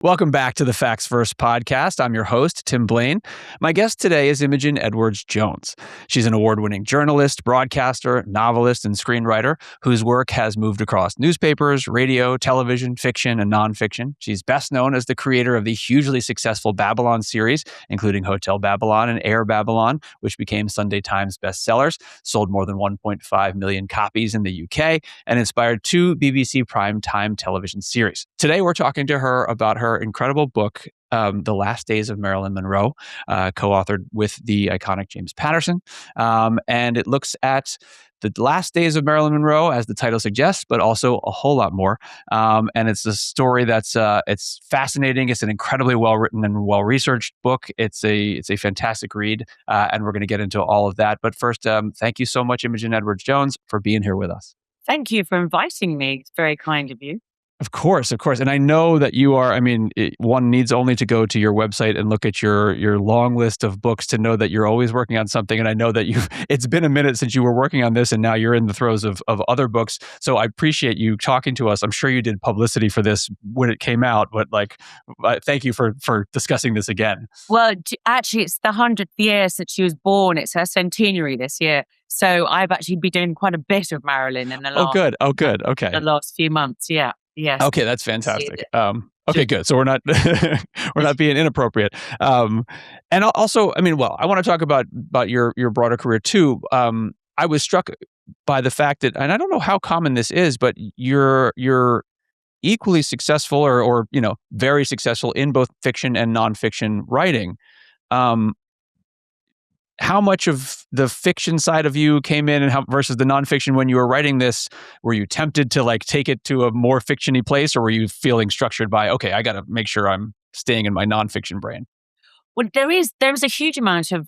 Welcome back to the Facts Verse podcast. I'm your host, Tim Blaine. My guest today is Imogen Edwards-Jones. She's an award-winning journalist, broadcaster, novelist, and screenwriter whose work has moved across newspapers, radio, television, fiction, and nonfiction. She's best known as the creator of the hugely successful Babylon series, including Hotel Babylon and Air Babylon, which became Sunday Times bestsellers, sold more than 1.5 million copies in the UK, and inspired 2 BBC primetime television series. Today, we're talking to her about her incredible book, The Last Days of Marilyn Monroe, co-authored with the iconic James Patterson. And it looks at the last days of Marilyn Monroe, as the title suggests, but also a whole lot more. And it's a story that's it's fascinating. It's an incredibly well-written and well-researched book. It's a fantastic read, and we're going to get into all of that. But first, thank you so much, Imogen Edwards-Jones, for being here with us. Thank you for inviting me. It's very kind of you. Of course. And I know that you are, one needs only to go to your website and look at your long list of books to know that you're always working on something. And I know that it's been a minute since you were working on this and now you're in the throes of other books. So I appreciate you talking to us. I'm sure you did publicity for this when it came out, but thank you for discussing this again. Well, actually, it's the 100th year since she was born. It's her centenary this year. So I've actually been doing quite a bit of Marilyn in the last... Oh, good. Okay. The last few months, yeah. Yes. Okay, that's fantastic. Okay, good. So we're not we're not being inappropriate. And also, I want to talk about your broader career too. I was struck by the fact that, and I don't know how common this is, but you're equally successful or very successful in both fiction and nonfiction writing. How much of the fiction side of you came in and versus the nonfiction when you were writing this? Were you tempted to take it to a more fiction-y place, or were you feeling structured by, okay, I got to make sure I'm staying in my nonfiction brain? Well, there is a huge amount of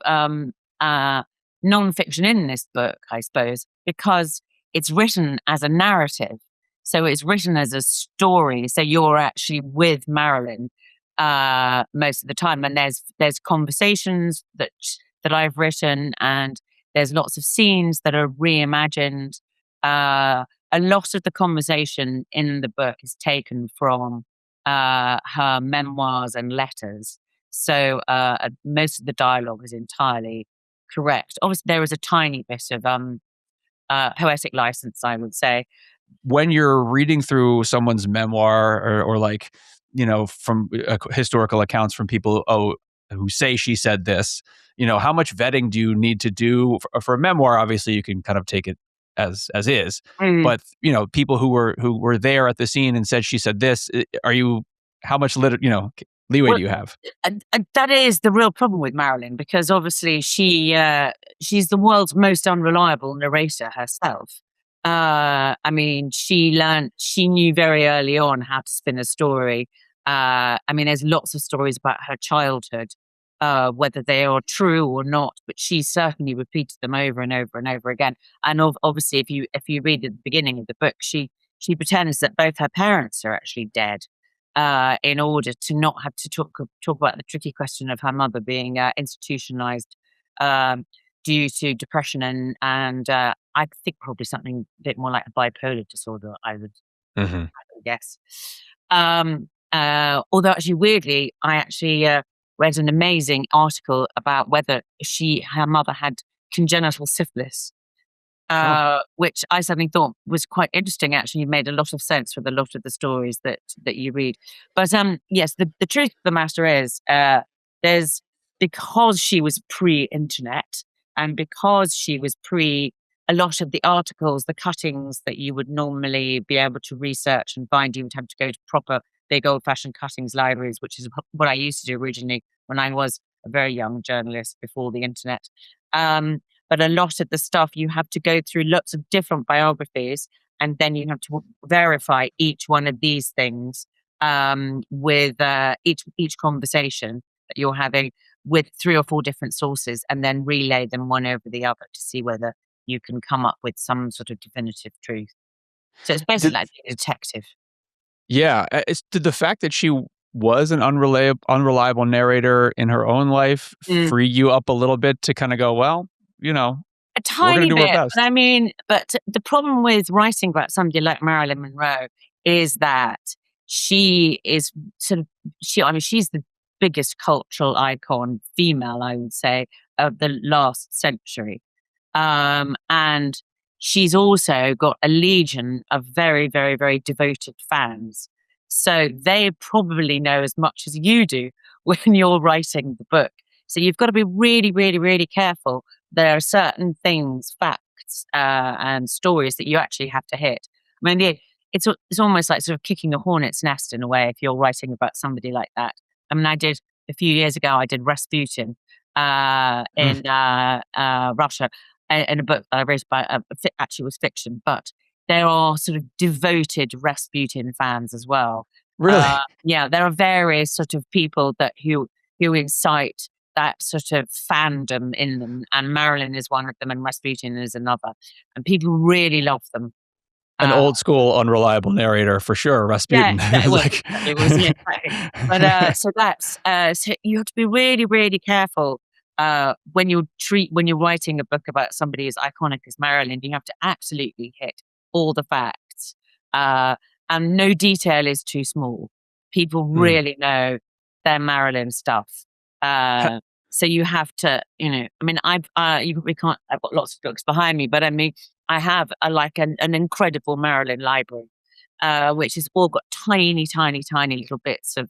nonfiction in this book, I suppose, because it's written as a narrative. So it's written as a story. So you're actually with Marilyn most of the time, and there's conversations that I've written, and there's lots of scenes that are reimagined. A lot of the conversation in the book is taken from her memoirs and letters. So most of the dialogue is entirely correct. Obviously, there is a tiny bit of poetic license, I would say. When you're reading through someone's memoir or from historical accounts from people who say she said this, how much vetting do you need to do for a memoir? Obviously, you can kind of take it as is, but people who were there at the scene and said she said this. How much leeway do you have? That is the real problem with Marilyn, because obviously she's the world's most unreliable narrator herself. She knew very early on how to spin a story. There's lots of stories about her childhood, whether they are true or not, but she certainly repeated them over and over and over again. And obviously, if you read at the beginning of the book, she pretends that both her parents are actually dead, in order to not have to talk about the tricky question of her mother being institutionalized due to depression and I think probably something a bit more like a bipolar disorder, I would guess. Although actually, weirdly, I actually read an amazing article about whether her mother had congenital syphilis, which I suddenly thought was quite interesting. Actually, made a lot of sense with a lot of the stories that you read. But yes, the truth of the matter is, because she was pre-internet and because she was a lot of the articles, the cuttings that you would normally be able to research and find, you would have to go to proper big old-fashioned cuttings libraries, which is what I used to do originally when I was a very young journalist before the internet. But a lot of the stuff, you have to go through lots of different biographies, and then you have to verify each one of these things with each conversation that you're having with 3 or 4 different sources, and then relay them one over the other to see whether you can come up with some sort of definitive truth. So it's basically like a detective. Yeah. Did the fact that she was an unreliable narrator in her own life free you up a little bit to kind of go, well, a tiny bit. But the problem with writing about somebody like Marilyn Monroe is that she is sort of, she's the biggest cultural icon, female, I would say, of the last century. And she's also got a legion of very, very, very devoted fans. So they probably know as much as you do when you're writing the book. So you've got to be really, really, really careful. There are certain things, facts, and stories that you actually have to hit. I mean, it's almost like sort of kicking a hornet's nest in a way if you're writing about somebody like that. I mean, a few years ago, I did Rasputin in Russia, in a book that I wrote about, actually was fiction, but there are sort of devoted Rasputin fans as well. Really? Yeah, there are various sort of people who incite that sort of fandom in them, and Marilyn is one of them, and Rasputin is another, and people really love them. An old school, unreliable narrator for sure, Yeah, Rasputin. it was. Like It was, yeah. But so that's so you have to be really, really careful when you're writing a book about somebody as iconic as Marilyn. You have to absolutely hit all the facts, and no detail is too small. People really know their Marilyn stuff. So you have to, I mean, I've got lots of books behind me, but I mean, I have an incredible Marilyn library, which has all got tiny, tiny, tiny little bits of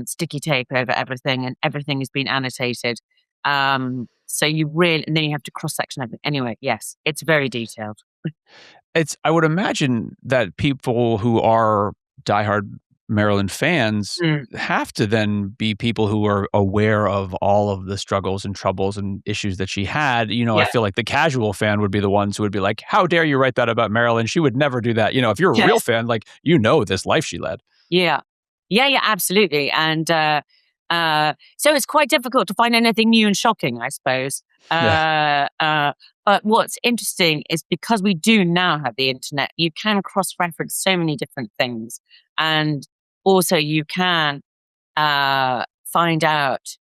sticky tape over everything, and everything has been annotated. So and then you have to cross-section everything. Anyway, yes, it's very detailed. I would imagine that people who are diehard Marilyn fans have to then be people who are aware of all of the struggles and troubles and issues that she had. I feel like the casual fan would be the ones who would be like, how dare you write that about Marilyn? She would never do that. If you're a real fan, like, this life she led. Yeah, absolutely. And so it's quite difficult to find anything new and shocking, I suppose. But what's interesting is because we do now have the internet, you can cross-reference so many different things. And also you can find out,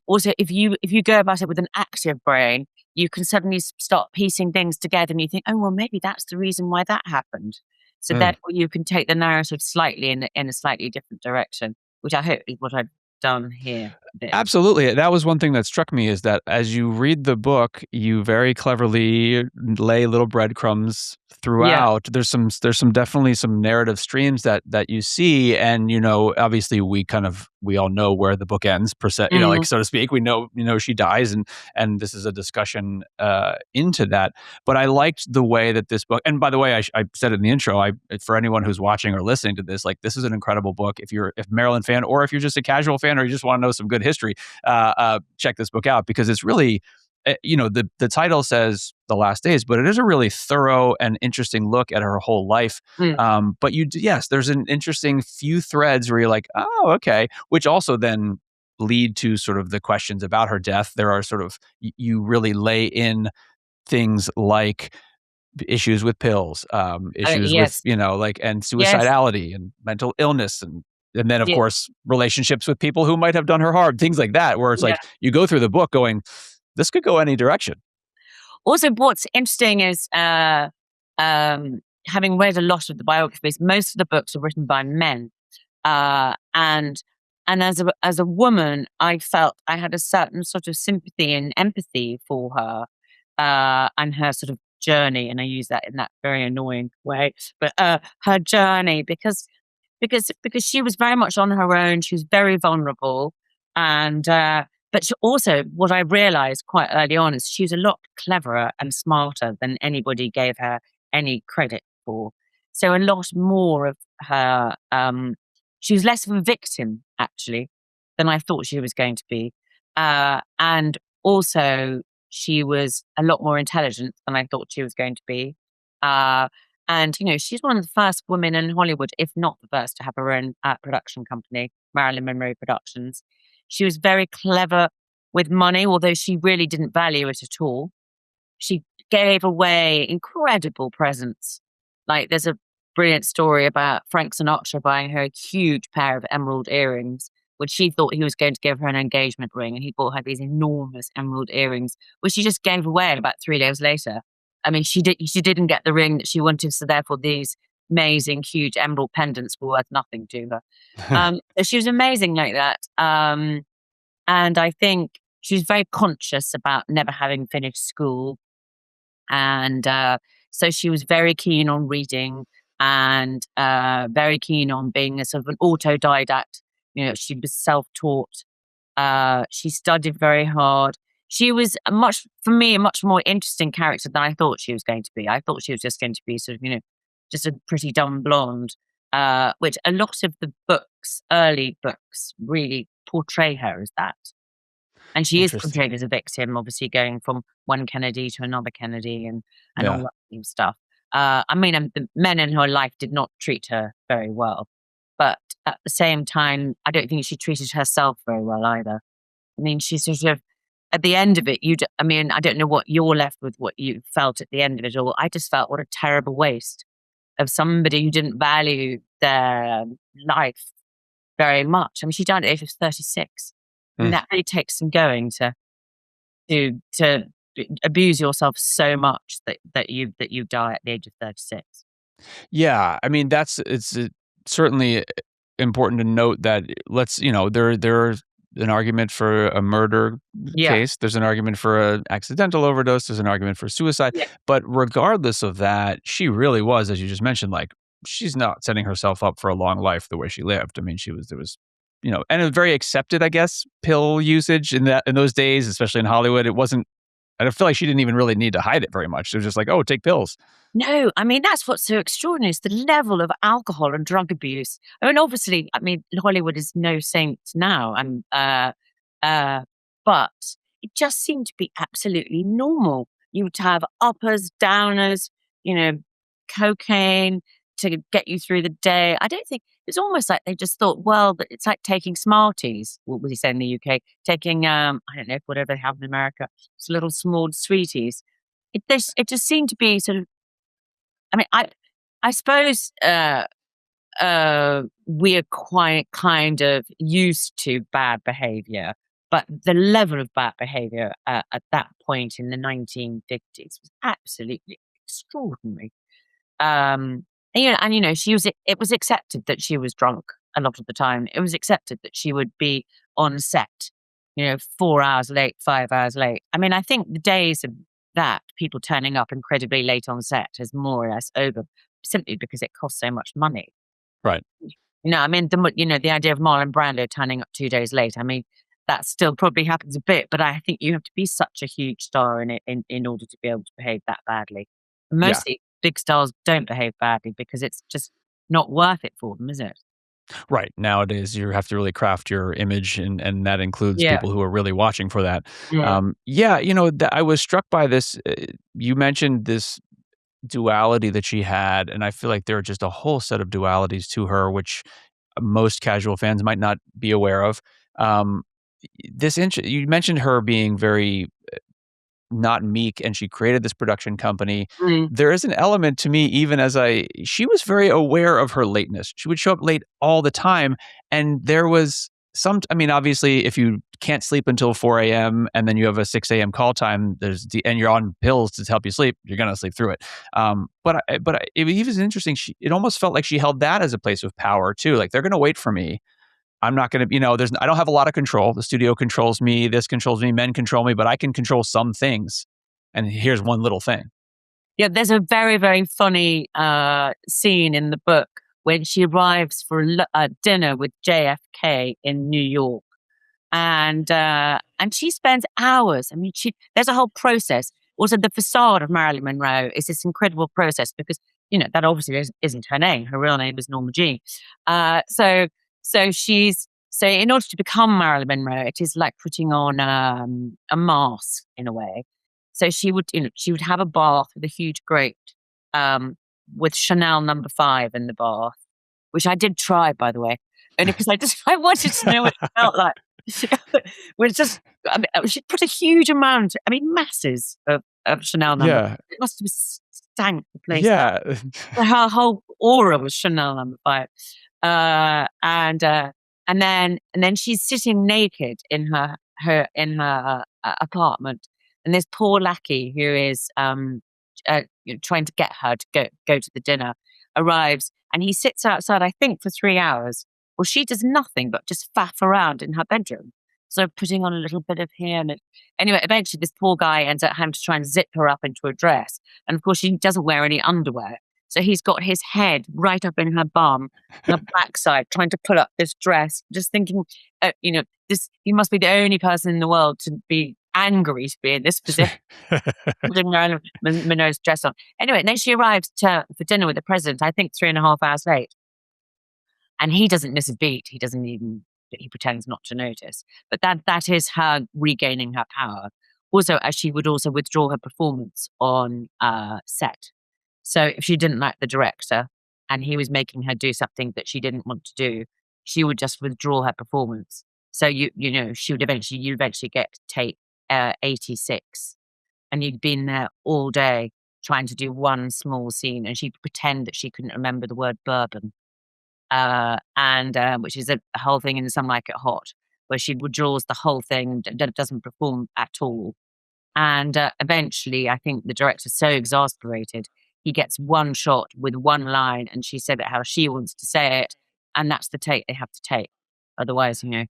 also if you go about it with an active brain, you can suddenly start piecing things together and you think, oh, well, maybe that's the reason why that happened. So therefore you can take the narrative slightly in a slightly different direction, which I hope is what I've done here. Absolutely. That was one thing that struck me, is that as you read the book, you very cleverly lay little breadcrumbs throughout. There's definitely some narrative streams that you see, and obviously we all know where the book ends, per se, like, so to speak. We know she dies, and this is a discussion into that. But I liked the way that this book, and by the way, I said it in the intro, for anyone who's watching or listening to this, like, this is an incredible book. If you're a Marilyn fan, or if you're just a casual fan, or you just want to know some good history, check this book out, because it's really, the title says The Last Days, but it is a really thorough and interesting look at her whole life. But there's an interesting few threads where you're like, oh, okay, which also then lead to sort of the questions about her death. There are sort of, you really lay in things like issues with pills, issues with, and suicidality and mental illness, and then, of course, relationships with people who might have done her harm, things like that, where it's like, you go through the book going, this could go any direction. Also, what's interesting is, having read a lot of the biographies, most of the books are written by men. And as a woman, I felt I had a certain sort of sympathy and empathy for her, and her sort of journey. And I use that in that very annoying way, but her journey, because she was very much on her own. She was very vulnerable. And, but also what I realized quite early on is she was a lot cleverer and smarter than anybody gave her any credit for. So a lot more of her, she was less of a victim, actually, than I thought she was going to be. And also she was a lot more intelligent than I thought she was going to be. And, she's one of the first women in Hollywood, if not the first, to have her own production company, Marilyn Monroe Productions. She was very clever with money, although she really didn't value it at all. She gave away incredible presents. Like, there's a brilliant story about Frank Sinatra buying her a huge pair of emerald earrings, which she thought he was going to give her an engagement ring. And he bought her these enormous emerald earrings, which she just gave away about 3 days later. I mean, she didn't get the ring that she wanted, so therefore these amazing, huge emerald pendants were worth nothing to her. So she was amazing like that. And I think she was very conscious about never having finished school. And so she was very keen on reading and very keen on being a sort of an autodidact. She was self-taught. She studied very hard. She was for me, a much more interesting character than I thought she was going to be. I thought she was just going to be sort of, just a pretty dumb blonde, which a lot of the early books, really portray her as that. And she is Interesting. portrayed as a victim, obviously going from one Kennedy to another Kennedy and all Yeah. that sort of stuff. The men in her life did not treat her very well. But at the same time, I don't think she treated herself very well either. I mean, she sort of, at the end of it, I don't know what you're left with, what you felt at the end of it all. I just felt what a terrible waste of somebody who didn't value their life very much. I mean, she died at the age of 36. I mean, that really takes some going to abuse yourself so much that you die at the age of 36. Yeah, I mean it's certainly important to note that there's an argument for a murder Yeah. case, there's an argument for an accidental overdose, there's an argument for suicide, Yeah. but regardless of that, she really was, as you just mentioned, like she's not setting herself up for a long life the way she lived. I mean, there was and it was very accepted, I guess, pill usage in those days, especially in Hollywood. It wasn't. I feel like she didn't even really need to hide it very much. It was just like, oh, take pills. No, I mean, that's what's so extraordinary is the level of alcohol and drug abuse. I mean, obviously, Hollywood is no saint now, but it just seemed to be absolutely normal. You would have uppers, downers, cocaine to get you through the day. I don't think it's almost like they just thought, well, but it's like taking Smarties. What would you say in the UK? Taking, I don't know, whatever they have in America, it's little small sweeties. It just seemed to be sort of. I mean, I suppose we're quite kind of used to bad behavior, but the level of bad behavior at that point in the 1950s was absolutely extraordinary. It was accepted that she was drunk a lot of the time. It was accepted that she would be on set, 4 hours late, 5 hours late. I mean, I think the days of that, people turning up incredibly late on set, is more or less over, simply because it costs so much money. Right. The idea of Marlon Brando turning up 2 days late. I mean, that still probably happens a bit, but I think you have to be such a huge star in order to be able to behave that badly. Mostly big stars don't behave badly because it's just not worth it for them, is it? Right. Nowadays, you have to really craft your image, and that includes Yeah. people who are really watching for that. Yeah. I was struck by this. You mentioned this duality that she had, and I feel like there are just a whole set of dualities to her, which most casual fans might not be aware of. Um, you mentioned her being very not meek, and she created this production company. Mm. There is an element to me, she was very aware of her lateness. She would show up late all the time. And there was obviously, if you can't sleep until 4 a.m. and then you have a 6 a.m. call time, and you're on pills to help you sleep, you're going to sleep through it. It was interesting. It almost felt like she held that as a place of power too. Like, they're going to wait for me. I'm not going to, I don't have a lot of control. The studio controls me. This controls me. Men control me, but I can control some things. And here's one little thing. Yeah, there's a very, very funny scene in the book when she arrives for a dinner with JFK in New York. And she spends hours. I mean, there's a whole process. Also, the facade of Marilyn Monroe is this incredible process because, that obviously isn't her name. Her real name is Norma Jean. So in order to become Marilyn Monroe, it is like putting on a mask in a way. So she would have a bath with a huge grate with Chanel No. 5 in the bath, which I did try, by the way, only because I wanted to know what it felt like. She put a huge amount, masses of Chanel No. 5. It must have stank the place. Yeah. Her whole aura was Chanel No. 5. And then she's sitting naked in her apartment, and this poor lackey who is trying to get her to go to the dinner. arrives and he sits outside, I think, for 3 hours. Well, she does nothing but just faff around in her bedroom. So putting on a little bit of hair. Anyway, eventually this poor guy ends up having to try and zip her up into a dress. And of course, she doesn't wear any underwear. So he's got his head right up in her bum, her backside, trying to pull up this dress, just thinking, he must be the only person in the world to be angry to be in this position. Putting Marilyn Monroe's dress on. Anyway, and then she arrives for dinner with the president, I think 3.5 hours late. And he doesn't miss a beat. He pretends not to notice. But that is her regaining her power. Also, as she would also withdraw her performance on set. So if she didn't like the director and he was making her do something that she didn't want to do, she would just withdraw her performance. So you'd eventually get tape 86, and you'd been there all day trying to do one small scene, and she'd pretend that she couldn't remember the word bourbon, which is a whole thing in Some Like It Hot, where she withdraws the whole thing, doesn't perform at all. And eventually, I think the director's so exasperated, he gets one shot with one line, and she said it how she wants to say it, and that's the take they have to take. Otherwise, the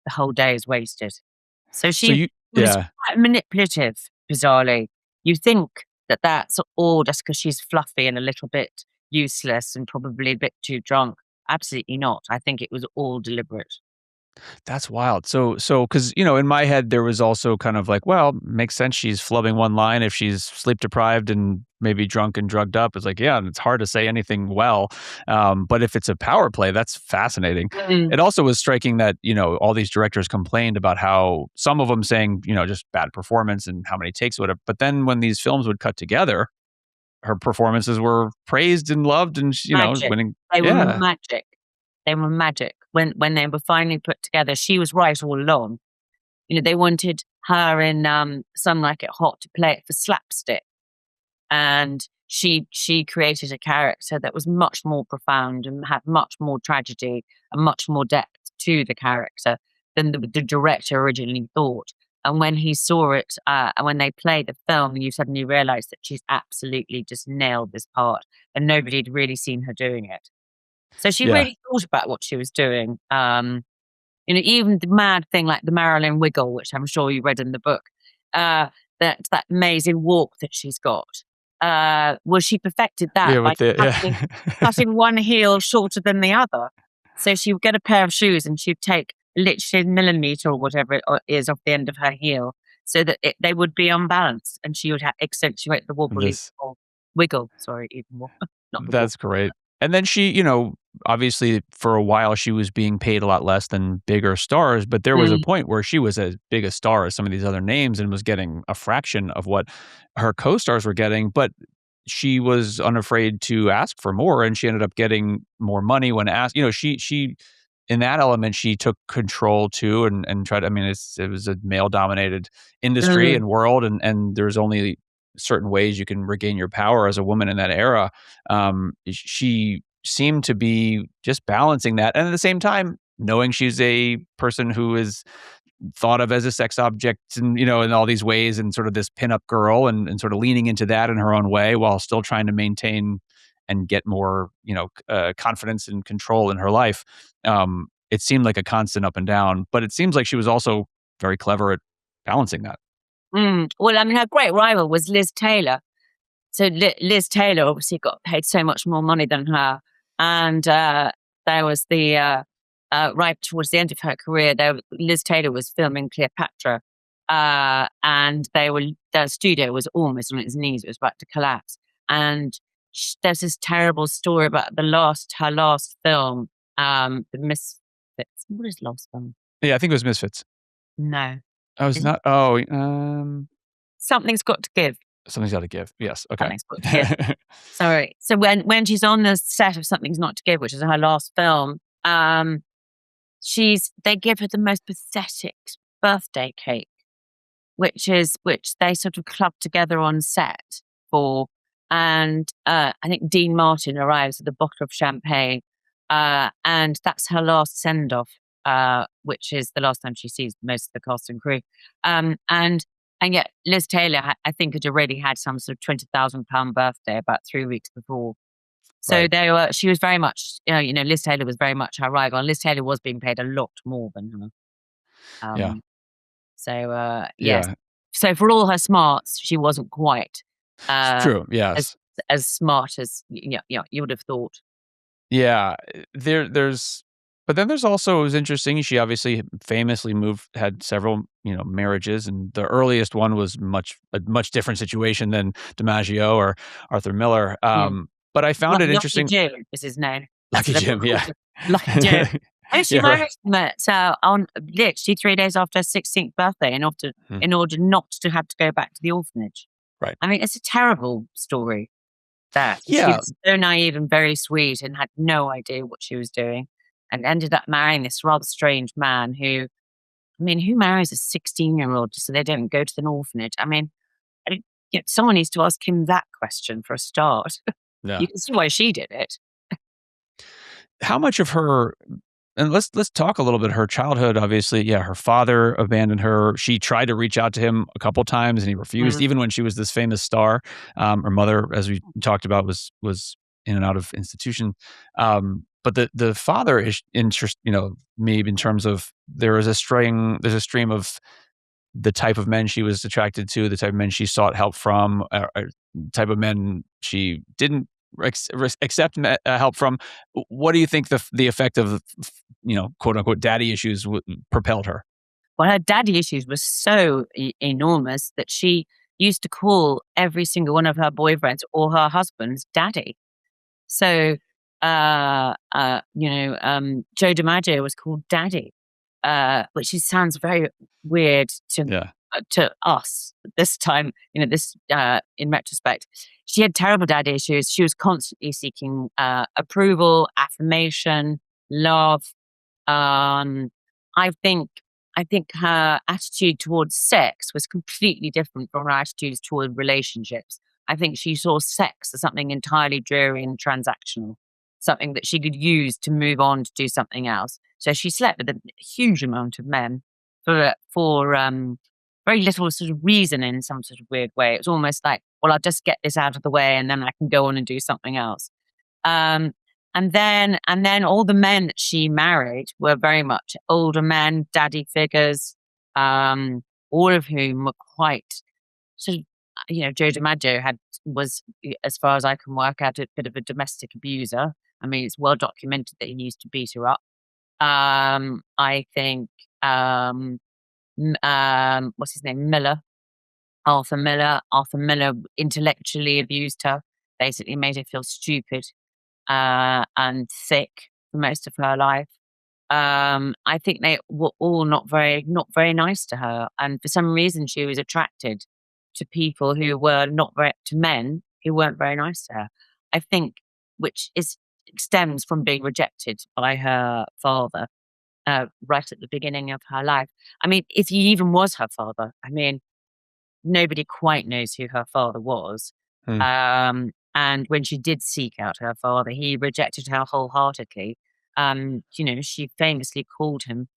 whole day is wasted. So she was quite manipulative, bizarrely. You think that that's all just because she's fluffy and a little bit useless and probably a bit too drunk. Absolutely not. I think it was all deliberate. That's wild. So, because, in my head, there was also kind of like, well, makes sense. She's flubbing one line if she's sleep deprived and maybe drunk and drugged up. It's like, yeah, and it's hard to say anything well. But if it's a power play, that's fascinating. It also was striking that, all these directors complained about how some of them saying, just bad performance and how many takes would have. But then when these films would cut together, her performances were praised and loved and, winning. They were magic. They were magic. When they were finally put together, she was right all along. They wanted her in Some Like It Hot to play it for slapstick. And she created a character that was much more profound and had much more tragedy and much more depth to the character than the director originally thought. And when he saw it, and when they played the film, you suddenly realize that she's absolutely just nailed this part, and nobody had really seen her doing it. So she really thought about what she was doing. Even the mad thing like the Marilyn wiggle, which I'm sure you read in the book, that amazing walk that she's got. She perfected that by cutting one heel shorter than the other. So she would get a pair of shoes and she'd take literally a millimeter or whatever it is off the end of her heel so that they would be unbalanced, and she would accentuate the wiggle. Sorry, even more. That's great. And then she, obviously for a while she was being paid a lot less than bigger stars, but there was a point where she was as big a star as some of these other names and was getting a fraction of what her co-stars were getting. But she was unafraid to ask for more, and she ended up getting more money when asked. She in that element, she took control too and tried. I mean, it was a male dominated industry and world, and there's only certain ways you can regain your power as a woman in that era. She seemed to be just balancing that, and at the same time knowing she's a person who is thought of as a sex object and in all these ways, and sort of this pinup girl, and sort of leaning into that in her own way while still trying to maintain and get more confidence and control in her life. It seemed like a constant up and down, but it seems like she was also very clever at balancing that. Well, I mean, her great rival was Liz Taylor. So Liz Taylor obviously got paid so much more money than her. And there was right towards the end of her career, Liz Taylor was filming Cleopatra. And their studio was almost on its knees. It was about to collapse. And there's this terrible story about her last film, The Misfits. What is last film? Yeah, I think it was Misfits. No. Oh, it's not. Something's Got to Give. Something's Got to Give. Yes. Okay. Something's Got to Give. Sorry. So when she's on the set of Something's Not to Give, which is her last film, they give her the most pathetic birthday cake, which they sort of clubbed together on set for. And I think Dean Martin arrives with a bottle of champagne, and that's her last send off. Which is the last time she sees most of the cast and crew. And yet Liz Taylor, I think, had already had some sort of £20,000 birthday about 3 weeks before. So she was very much, Liz Taylor was very much her rival, and Liz Taylor was being paid a lot more than her. Yeah. Yes. Yeah. So for all her smarts, she wasn't quite True. as Yes. as smart as you would have thought. Yeah, but then there's also, it was interesting, she obviously famously had several, marriages, and the earliest one was a much different situation than DiMaggio or Arthur Miller, Yeah. but I found it Lucky interesting. Jim is his name. That's Lucky what everyone Jim, calls yeah. him. Lucky Jim. And she Yeah, right. married him on literally 3 days after her 16th birthday Hmm, in order not to have to go back to the orphanage. right. I mean, it's a terrible story, that. She Yeah, was so naive and very sweet and had no idea what she was doing, and ended up marrying this rather strange man who marries a 16-year-old so they don't go to an orphanage? I mean, someone needs to ask him that question for a start. yeah. You can see why she did it. How much of her, and let's talk a little bit, her childhood, obviously, yeah, her father abandoned her. She tried to reach out to him a couple times and he refused, Mm. even when she was this famous star. Her mother, as we talked about, was in and out of institution. But the father is interest, maybe in terms of there's a stream of the type of men she was attracted to, the type of men she sought help from, type of men she didn't accept help from. What do you think the effect of, quote unquote daddy issues propelled her? Well, her daddy issues were so enormous that she used to call every single one of her boyfriends or her husbands daddy. So, Joe DiMaggio was called Daddy, which sounds very weird Yeah, to us this time. In retrospect, she had terrible daddy issues. She was constantly seeking approval, affirmation, love. Um, I think I think her attitude towards sex was completely different from her attitudes toward relationships. I think she saw sex as something entirely dreary and transactional, something that she could use to move on to do something else. So she slept with a huge amount of men for very little sort of reason in some sort of weird way. It was almost like, well, I'll just get this out of the way and then I can go on and do something else. Um, and then all the men that she married were very much older men, daddy figures, all of whom were quite sort of, Joe DiMaggio was, as far as I can work out, a bit of a domestic abuser. I mean, it's well documented that he used to beat her up. I think, what's his name? Arthur Miller. Arthur Miller intellectually abused her, basically made her feel stupid and sick for most of her life. I think they were all not very nice to her, and for some reason she was attracted to people who were not very to men who weren't very nice to her. I think, which stems from being rejected by her father right at the beginning of her life. I mean, if he even was her father, I mean, nobody quite knows who her father was. hmm, And when she did seek out her father, he rejected her wholeheartedly. She famously called him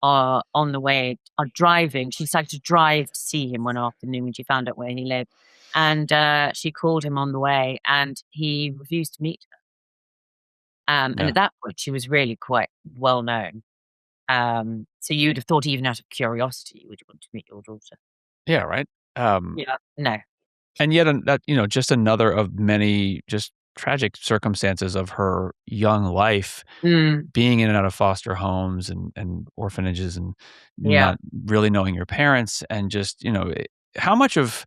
on the way driving. She decided to drive to see him one afternoon when she found out where he lived. And she called him on the way and he refused to meet her. And yeah, at that point, she was really quite well known. So you'd have thought, even out of curiosity, you would want to meet your daughter. yeah, right. Um, Yeah. No. and yet, just another of many just tragic circumstances of her young life, Mm, being in and out of foster homes and orphanages, and yeah. not really knowing your parents, and just, how much of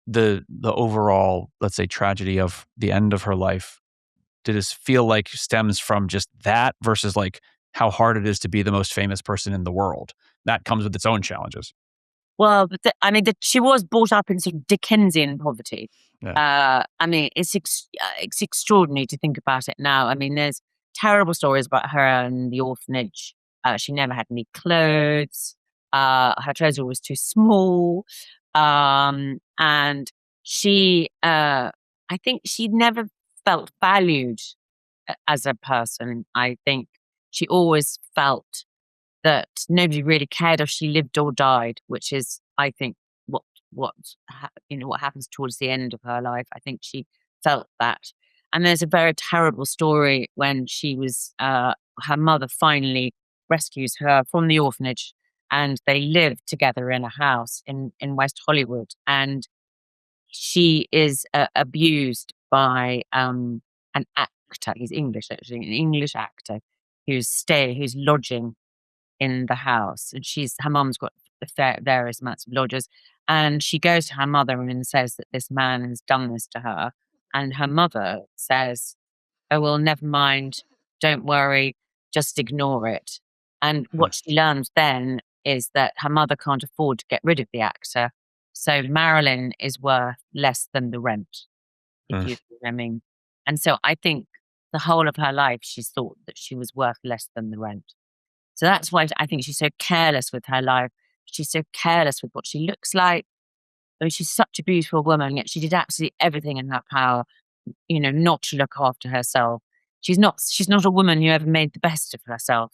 the overall, let's say, tragedy of the end of her life did this feel like stems from just that, versus like how hard it is to be the most famous person in the world? That comes with its own challenges. Well, but she was brought up in sort of Dickensian poverty. Yeah. It's extraordinary to think about it now. I mean, there's terrible stories about her and the orphanage. She never had any clothes. Her clothes were always too small. And I think she never felt valued as a person. I think she always felt that nobody really cared if she lived or died, which is, I think, what what happens towards the end of her life. I think she felt that. And there's a very terrible story when she was, her mother finally rescues her from the orphanage, and they live together in a house in West Hollywood. And she is abused by an actor. He's English, actually, an English actor who's lodging in the house. And her mum's got various amounts of lodgers. And she goes to her mother and says that this man has done this to her. And her mother says, "Oh, well, never mind. Don't worry. Just ignore it." And what she learns then is that her mother can't afford to get rid of the actor. So Marilyn is worth less than the rent, if you see what I mean. And so I think the whole of her life, she's thought that she was worth less than the rent. So that's why I think she's so careless with her life. She's so careless with what she looks like. I mean, she's such a beautiful woman, yet she did absolutely everything in her power, not to look after herself. She's not a woman who ever made the best of herself.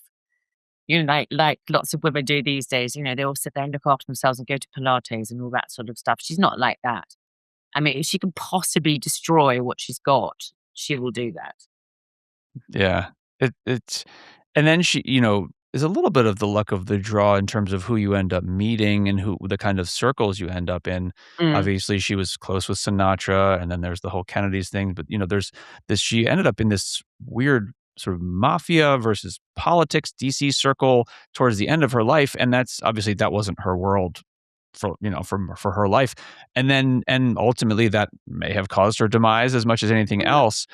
Like lots of women do these days, they all sit there and look after themselves and go to Pilates and all that sort of stuff. She's not like that. I mean, if she can possibly destroy what she's got, she will do that. Yeah. It's and then she, is a little bit of the luck of the draw in terms of who you end up meeting and who the kind of circles you end up in. Mm. Obviously, she was close with Sinatra, and then there's the whole Kennedy's thing. But there's this. She ended up in this weird sort of mafia versus politics DC circle towards the end of her life, and that's obviously that wasn't her world for her life, and ultimately that may have caused her demise as much as anything else.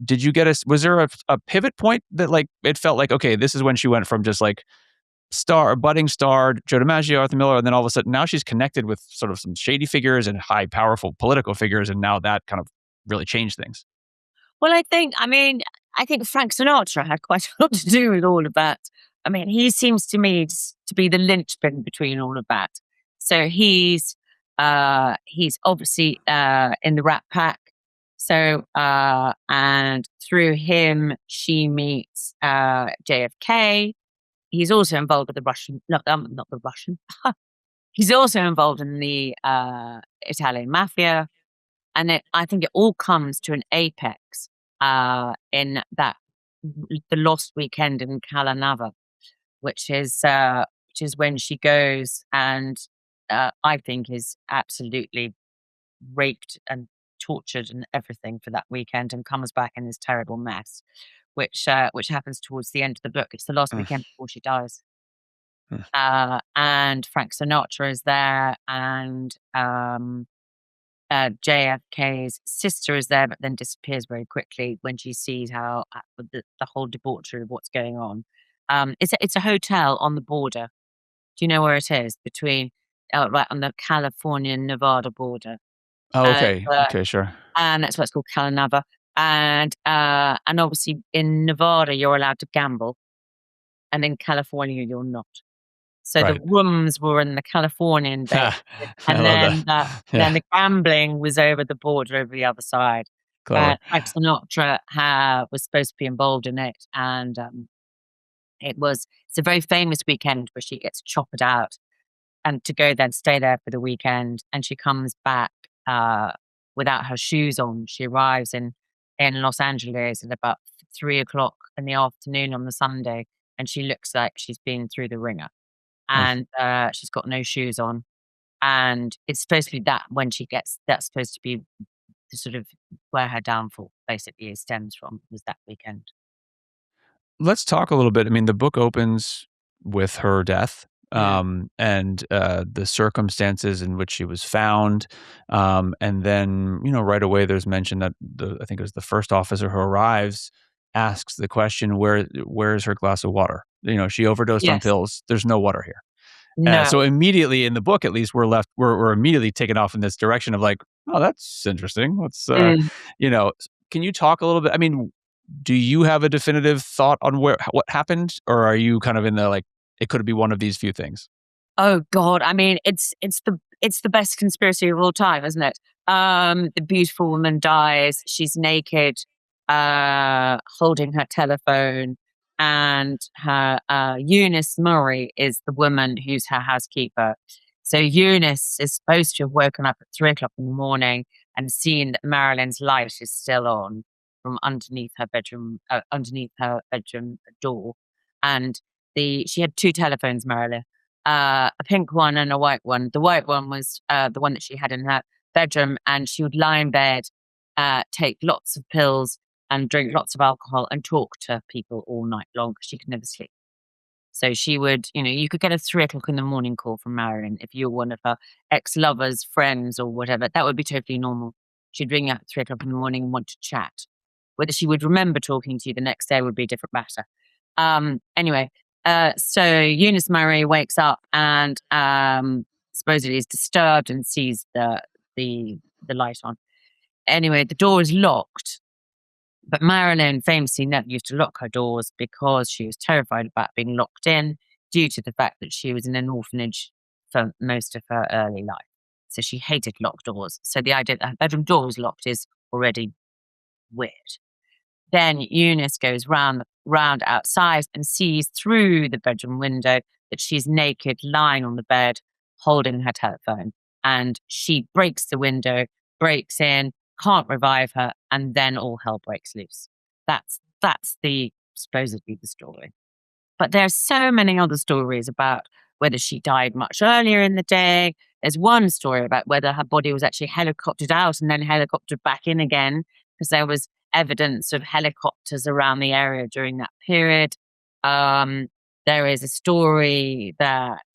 Did you get was there a pivot point that like it felt like, okay, this is when she went from just like budding star Joe DiMaggio, Arthur Miller, and then all of a sudden now she's connected with sort of some shady figures and high powerful political figures, and now that kind of really changed things? Well, I think Frank Sinatra had quite a lot to do with all of that. I mean, he seems to me to be the linchpin between all of that. So he's obviously in the Rat Pack. So and through him, she meets JFK. He's also involved with the Russian, not the Russian. He's also involved in the Italian mafia. And I think it all comes to an apex in the Lost Weekend in Cal-Neva, which is when she goes and I think is absolutely raped and tortured and everything for that weekend, and comes back in this terrible mess, which happens towards the end of the book. It's the last Mm. weekend before she dies. Mm. And Frank Sinatra is there, and JFK's sister is there, but then disappears very quickly when she sees how the whole debauchery of what's going on. It's a hotel on the border. Do you know where it is? Between right on the California-Nevada border, Oh, and okay. Okay, sure. that's why it's called Cal-Neva. And obviously in Nevada you're allowed to gamble, and in California you're not. So the Right. rooms were in the Californian bed, I and love then that. then Yeah, the gambling was over the border, over the other side. clever. But Frank Sinatra was supposed to be involved in it, and it's a very famous weekend where she gets choppered out, and to go then stay there for the weekend, and she comes back without her shoes on. She arrives in Los Angeles at about 3 o'clock in the afternoon on the Sunday, and she looks like she's been through the ringer, Mm. and she's got no shoes on. And it's supposed to be that when that's supposed to be the sort of where her downfall basically stems from, was that weekend. Let's talk a little bit. I mean, the book opens with her death, Mm. and the circumstances in which she was found, and then right away there's mention that I think it was the first officer who arrives asks the question, where's her glass of water? She overdosed on Yes. pills. There's no water here. No. So immediately in the book, at least, we're immediately taken off in this direction of like, oh, that's interesting. Let's Mm. you know, can you talk a little bit? I mean, do you have a definitive thought on what happened, or are you kind of in the like it could be one of these few things? Oh God. I mean, it's the best conspiracy of all time, isn't it? The beautiful woman dies. She's naked, holding her telephone, and her Eunice Murray is the woman who's her housekeeper. So Eunice is supposed to have woken up at 3 o'clock in the morning and seen that Marilyn's light is still on from underneath her bedroom door. And she had 2 telephones, Marilyn, a pink one and a white one. The white one was the one that she had in her bedroom, and she would lie in bed, take lots of pills and drink lots of alcohol and talk to people all night long because she could never sleep. So she would, you could get a 3:00 in the morning call from Marilyn if you were one of her ex-lovers, friends, or whatever. That would be totally normal. She'd ring you at 3:00 in the morning and want to chat. Whether she would remember talking to you the next day would be a different matter. Anyway, so Eunice Murray wakes up and supposedly is disturbed and sees the light on. Anyway, the door is locked. But Marilyn famously never used to lock her doors because she was terrified about being locked in due to the fact that she was in an orphanage for most of her early life. So she hated locked doors. So the idea that her bedroom door was locked is already weird. Then Eunice goes round outside and sees through the bedroom window that she's naked, lying on the bed, holding her telephone. And she breaks the window, breaks in, can't revive her, and then all hell breaks loose. That's supposedly the story. But there are so many other stories about whether she died much earlier in the day. There's one story about whether her body was actually helicoptered out and then helicoptered back in again, because there was evidence of helicopters around the area during that period. There is a story that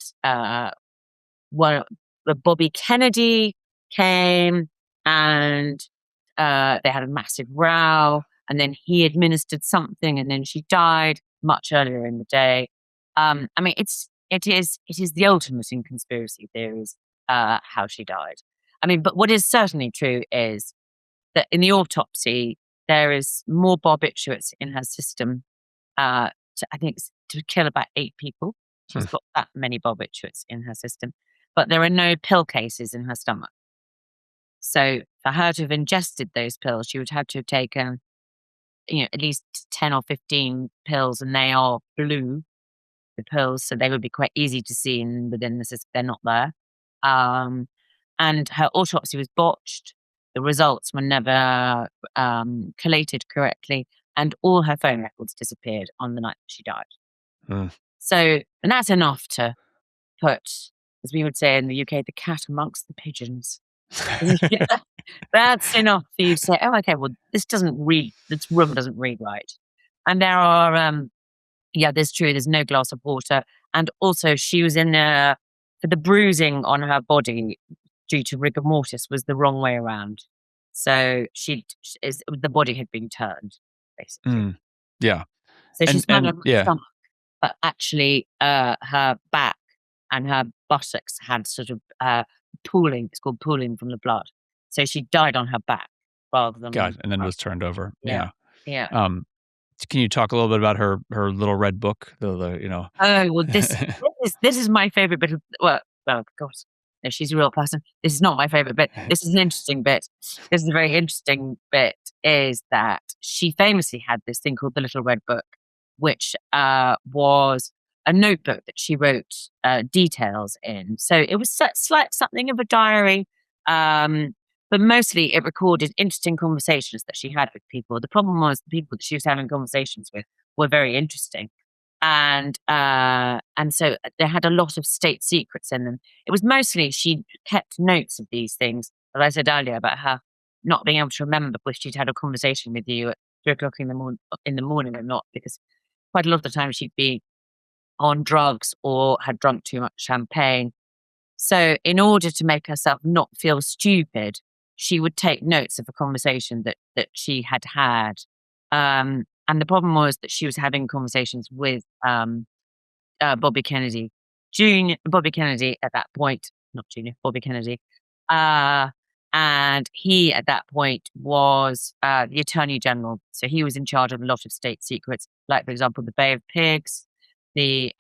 Bobby Kennedy came and they had a massive row, and then he administered something, and then she died much earlier in the day. It is the ultimate in conspiracy theories, how she died. But what is certainly true is that in the autopsy there is more barbiturates in her system. To kill about 8 people. She's got that many barbiturates in her system, but there are no pill cases in her stomach. So for her to have ingested those pills, she would have to have taken, at least 10 or 15 pills, and they are blue, the pills, so they would be quite easy to see within the system. They're not there. And her autopsy was botched. The results were never collated correctly, and all her phone records disappeared on the night that she died. So, and that's enough to put, as we would say in the UK, the cat amongst the pigeons. That's enough for you to say, oh, okay, well, this room doesn't read right. And there are, that's true, there's no glass of water. And also she was for the bruising on her body due to rigor mortis was the wrong way around. So the body had been turned, basically. Yeah. So she's found on her stomach, but actually her back and her buttocks had sort of pooling. It's called pooling from the blood. So she died on her back rather than and then was turned over. Yeah. Can you talk a little bit about her little red book? Oh well, this is my favorite bit of God. No, she's a real person. This is not my favorite bit. This is an interesting bit. This is a very interesting bit. Is that she famously had this thing called the Little Red Book, which was a notebook that she wrote details in. So it was something of a diary, but mostly it recorded interesting conversations that she had with people. The problem was the people that she was having conversations with were very interesting. And so they had a lot of state secrets in them. It was mostly she kept notes of these things, as I said earlier, about her not being able to remember if she'd had a conversation with you at 3:00 in the morning or not, because quite a lot of the time she'd be on drugs or had drunk too much champagne. So in order to make herself not feel stupid, she would take notes of a conversation that she had had. And the problem was that she was having conversations with Bobby Kennedy, Bobby Kennedy at that point, not Junior, Bobby Kennedy. And he at that point was the Attorney General. So he was in charge of a lot of state secrets, like, for example, the Bay of Pigs, the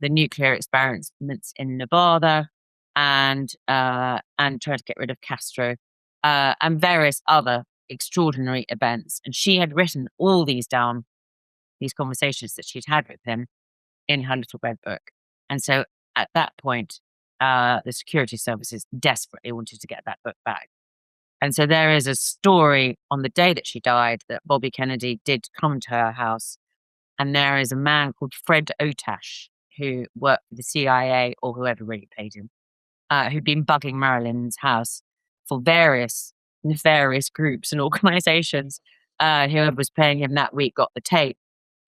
nuclear experiments in Nevada, and trying to get rid of Castro, and various other extraordinary events. And she had written all these down, these conversations that she'd had with him, in her Little Red Book. And so at that point, the security services desperately wanted to get that book back. And so there is a story on the day that she died that Bobby Kennedy did come to her house. And there is a man called Fred Otash who worked for the CIA or whoever really paid him, who'd been bugging Marilyn's house for various nefarious groups and organizations. Whoever was paying him that week got the tape.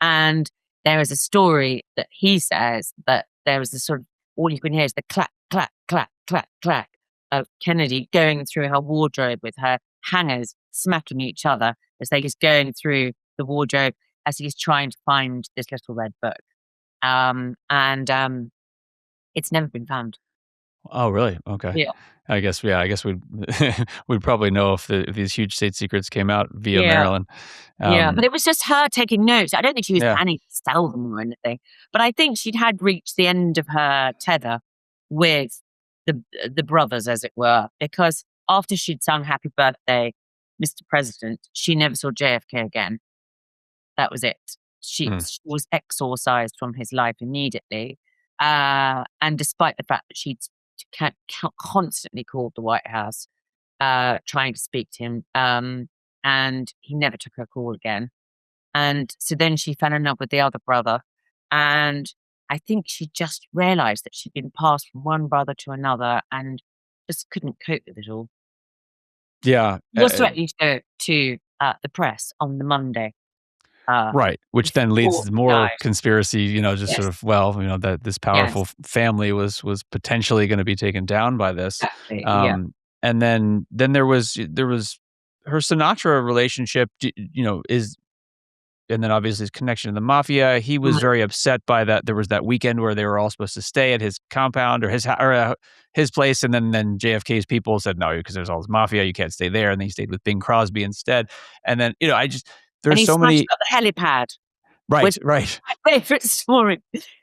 And there is a story that he says that there was a sort of, all you can hear is the clack, clack, clack, clack, clack of Kennedy going through her wardrobe with her hangers smacking each other as they just going through the wardrobe as he's trying to find this little red book. It's never been found. Oh, really? Okay. Yeah. I guess we'd we'd probably know if these huge state secrets came out via Yeah. Marilyn. Yeah, but it was just her taking notes. I don't think she was Yeah. planning to sell them or anything. But I think she'd had reached the end of her tether with the brothers, as it were, because after she'd sung Happy Birthday, Mr. President, she never saw JFK again. That was it. She was exorcised from his life immediately. And despite the fact that she'd constantly called the White House, trying to speak to him, and he never took her call again. And so then she fell in love with the other brother. And I think she just realized that she'd been passed from one brother to another and just couldn't cope with it all. Yeah. She was threatening to go to the press on the Monday. Right, which then leads before to he more died. conspiracy, just Yes. sort of, that this powerful family was potentially gonna be taken down by this. Exactly, yeah. And then there was her Sinatra relationship, is, and then obviously his connection to the mafia. He was very upset by that. There was that weekend where they were all supposed to stay at his compound or his place, and then JFK's people said no because there's all this mafia. You can't stay there, and then he stayed with Bing Crosby instead. And then And there's he so smashed many. up the helipad. Right. My favorite story.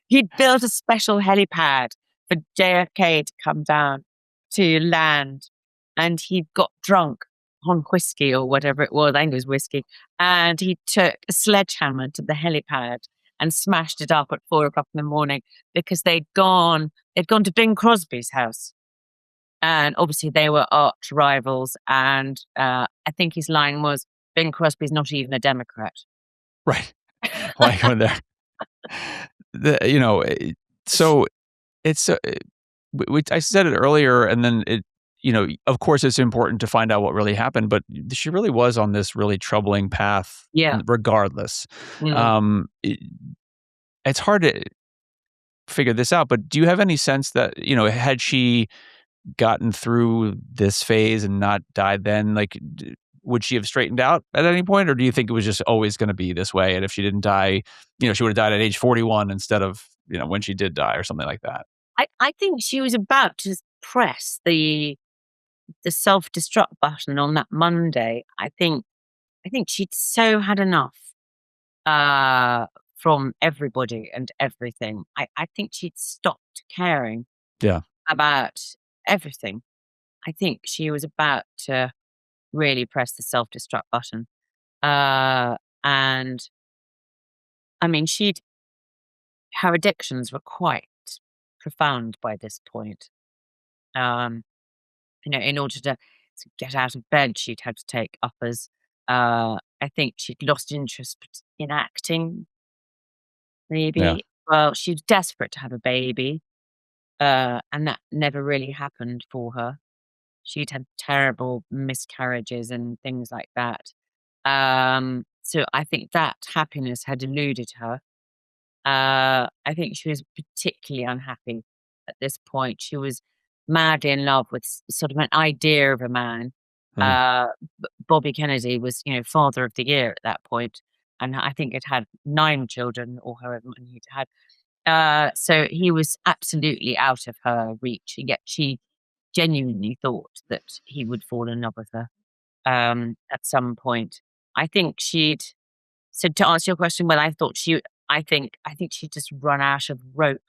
He'd built a special helipad for JFK to come down to land, and he got drunk on whiskey or whatever it was. I think it was whiskey. And he took a sledgehammer to the helipad and smashed it up at 4:00 in the morning because they'd gone to Bing Crosby's house. And obviously they were arch rivals. And I think his line was, Bing Crosby's not even a Democrat. Right. Why go there? So it's I said it earlier, and then of course, it's important to find out what really happened, but she really was on this really troubling path. Yeah. Regardless, Mm. it's hard to figure this out. But do you have any sense that had she gotten through this phase and not died then, like, would she have straightened out at any point, or do you think it was just always going to be this way? And if she didn't die, she would have died at age 41 instead of when she did die, or something like that. I think she was about to press the self-destruct button on that Monday. I think she'd so had enough from everybody and everything. I think she'd stopped caring about everything. I think she was about to really press the self-destruct button. And I mean, her addictions were quite profound by this point. In order to get out of bed, she'd had to take uppers. I think she'd lost interest in acting, maybe. Yeah. Well, she was desperate to have a baby, and that never really happened for her. She'd had terrible miscarriages and things like that. So I think that happiness had eluded her. I think she was particularly unhappy at this point. She was madly in love with sort of an idea of a man. Bobby Kennedy was, father of the year at that point, and I think it had 9 children or however many he'd had. So he was absolutely out of her reach, and yet she genuinely thought that he would fall in love with her at some point. I think so to answer your question, well, I think she'd just run out of rope,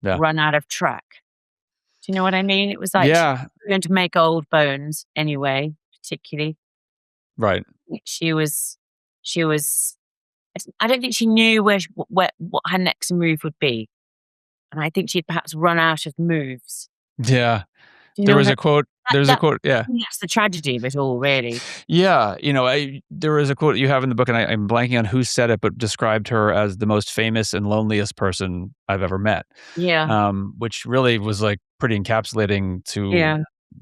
run out of track. Do you know what I mean? It was like she was going to make old bones anyway, particularly. Right. She was. I don't think she knew what her next move would be, and I think she'd perhaps run out of moves. Yeah. Do you There know was what a quote there's a quote. Yeah. That's the tragedy of it all, really. Yeah. There is a quote you have in the book, and I'm blanking on who said it, but described her as the most famous and loneliest person I've ever met. Yeah, Which really was like pretty encapsulating to yeah,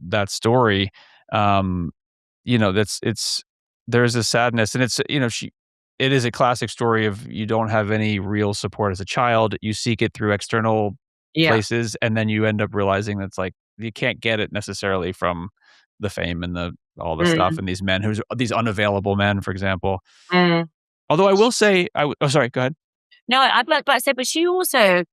that story. Um, there's a sadness, and it is a classic story of you don't have any real support as a child. You seek it through external yeah. places, and then you end up realizing that's like you can't get it necessarily from the fame and all the stuff Mm, and these unavailable men, for example. mm. Although I will say, oh, sorry, go ahead. No, but I said, but she also,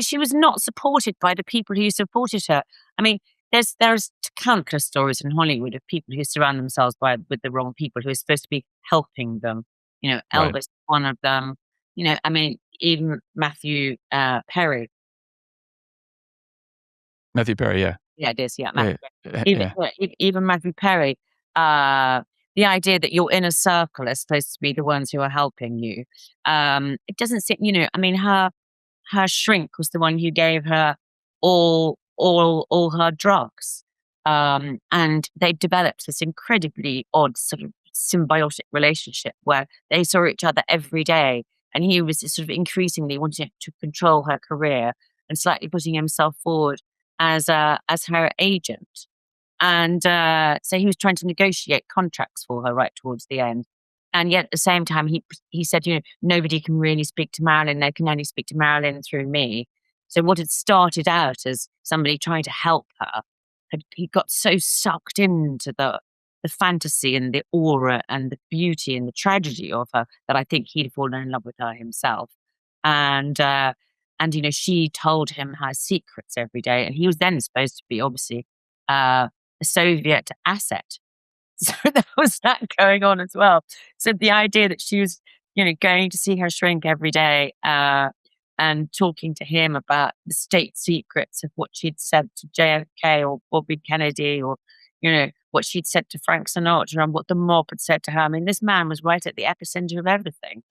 she was not supported by the people who supported her. I mean, there's countless stories in Hollywood of people who surround themselves with the wrong people who are supposed to be helping them. Right, Elvis, one of them. I mean, even Matthew Perry. Matthew Perry, yeah, Yeah, it is. Yeah, yeah, Matthew Perry. Even yeah, yeah, even Matthew Perry. Uh, the idea that your inner circle is supposed to be the ones who are helping you. It doesn't seem. I mean, her shrink was the one who gave her all her drugs. And they developed this incredibly odd sort of symbiotic relationship where they saw each other every day. And he was sort of increasingly wanting to control her career and slightly putting himself forward as her agent. And so he was trying to negotiate contracts for her right towards the end. And yet at the same time, he said, nobody can really speak to Marilyn. They can only speak to Marilyn through me. So what had started out as somebody trying to help her, he got so sucked into the fantasy and the aura and the beauty and the tragedy of her that I think he'd fallen in love with her himself. And she told him her secrets every day, and he was then supposed to be obviously a Soviet asset. So there was that going on as well. So the idea that she was, going to see her shrink every day, and talking to him about the state secrets of what she'd said to JFK or Bobby Kennedy, or, what she'd said to Frank Sinatra and what the mob had said to her. I mean, this man was right at the epicenter of everything.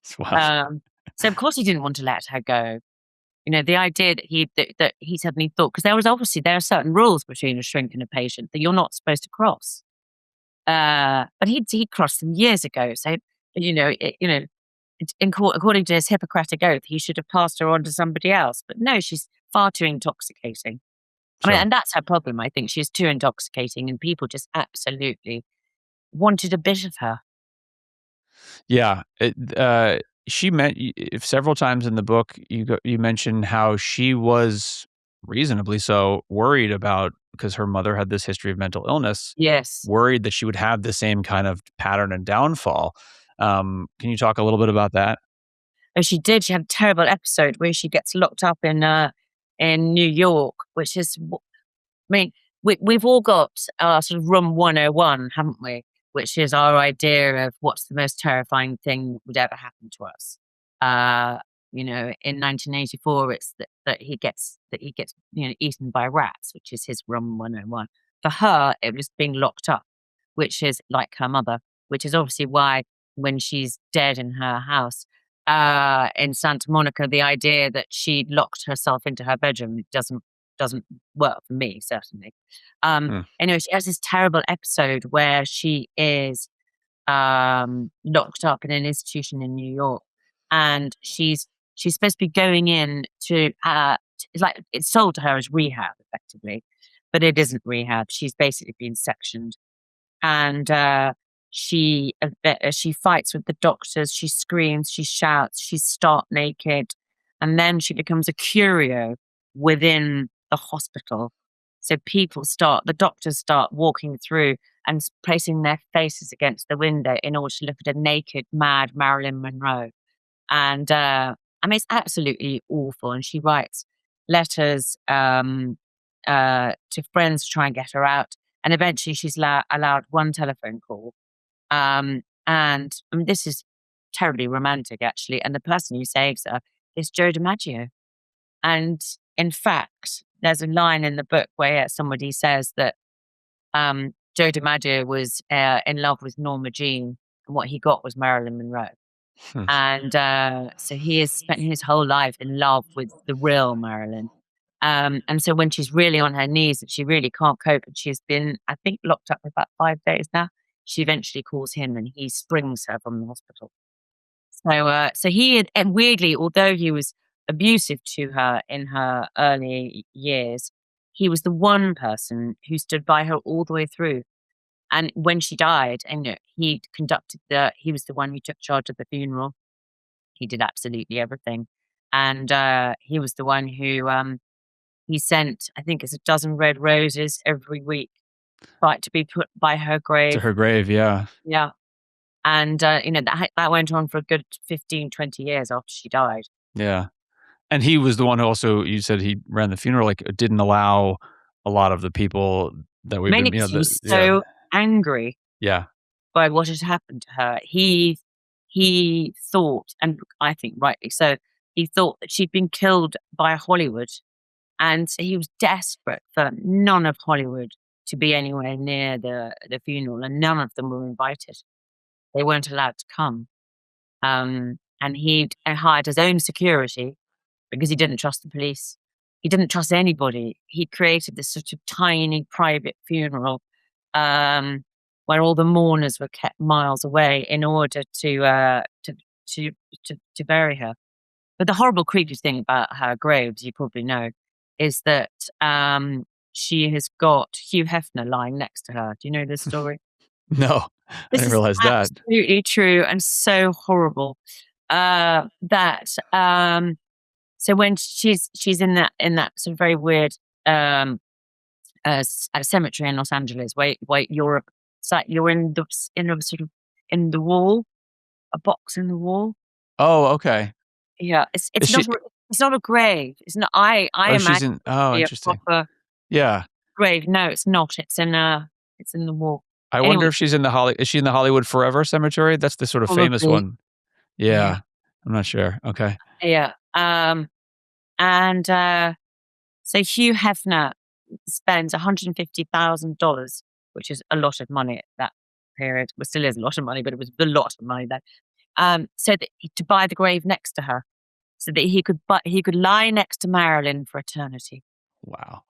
it's wild. So of course he didn't want to let her go. The idea that he suddenly thought, because there are certain rules between a shrink and a patient that you're not supposed to cross. But he crossed them years ago. So, according to his Hippocratic oath, he should have passed her on to somebody else. But no, she's far too intoxicating. I mean, Sure. and that's her problem. I think she's too intoxicating, and people just absolutely wanted a bit of her. Yeah, she meant if several times in the book you mention how she was reasonably so worried about because her mother had this history of mental illness, Yes. worried that she would have the same kind of pattern and downfall. Can you talk a little bit about that? Oh, she did. She had a terrible episode where she gets locked up in New York, which is I mean, we've all got our sort of room 101, haven't we? Which is our idea of what's the most terrifying thing that would ever happen to us. In 1984, it's that he gets eaten by rats, which is his room 101. For her, it was being locked up, which is like her mother, which is obviously why when she's dead in her house in Santa Monica, the idea that she locked herself into her bedroom doesn't work for me, certainly. Hmm. Anyway, she has this terrible episode where she is locked up in an institution in New York, and she's supposed to be going in to it's like it's sold to her as rehab, effectively, but it isn't rehab. She's basically been sectioned, and she fights with the doctors. She screams, she shouts, she's stark naked, and then she becomes a curio within the hospital. So the doctors start walking through and placing their faces against the window in order to look at a naked, mad Marilyn Monroe. And I mean, it's absolutely awful. And she writes letters to friends to try and get her out. And eventually she's allowed one telephone call. And I mean, this is terribly romantic, actually. And the person who saves her is Joe DiMaggio. And in fact, there's a line in the book where somebody says that Joe DiMaggio was in love with Norma Jean, and what he got was Marilyn Monroe. Hmm. And so he has spent his whole life in love with the real Marilyn. And so when she's really on her knees and she really can't cope, and she's been, I think, locked up for about 5 days now, she eventually calls him and he springs her from the hospital. So he had, and weirdly, although he was abusive to her in her early years, he was the one person who stood by her all the way through. And when she died, and he was the one who took charge of the funeral. He did absolutely everything. And he was the one who he sent, I think it's a dozen red roses every week, right, to be put by her To grave. her grave, yeah. Yeah. And, that went on for a good 15, 20 years after she died. Yeah. And he was the one who also, you said he ran the funeral, like, didn't allow a lot of the people that we've Mainly been, because he the was so angry yeah. by what had happened to her. He thought, and I think rightly so, he thought that she'd been killed by Hollywood, and so he was desperate for none of Hollywood to be anywhere near the funeral, and none of them were invited. They weren't allowed to come. And he'd hired his own security because he didn't trust the police. He didn't trust anybody. He created this sort of tiny private funeral, where all the mourners were kept miles away in order to bury her. But the horrible, creepy thing about her graves, you probably know, is that she has got Hugh Hefner lying next to her. Do you know this story? No, I This didn't is realize that. absolutely true and so horrible. That So when she's in that sort of very weird at a cemetery in Los Angeles, where it's like you're in a sort of in the wall, a box in the wall. Oh, okay. Yeah, Is she it's not a grave. It's not. I oh, she's imagine in it to oh, be a interesting. proper Yeah. grave. No, it's not. It's in the wall. I wonder Anyway, if she's in the is she in the Hollywood Forever Cemetery? That's the sort of famous probably. one. Yeah. Yeah. I'm not sure. Okay. Yeah. And so Hugh Hefner spends $150,000, which is a lot of money at that period. Well, still is a lot of money, but it was a lot of money then. So that to buy the grave next to her, so that he could lie next to Marilyn for eternity. Wow.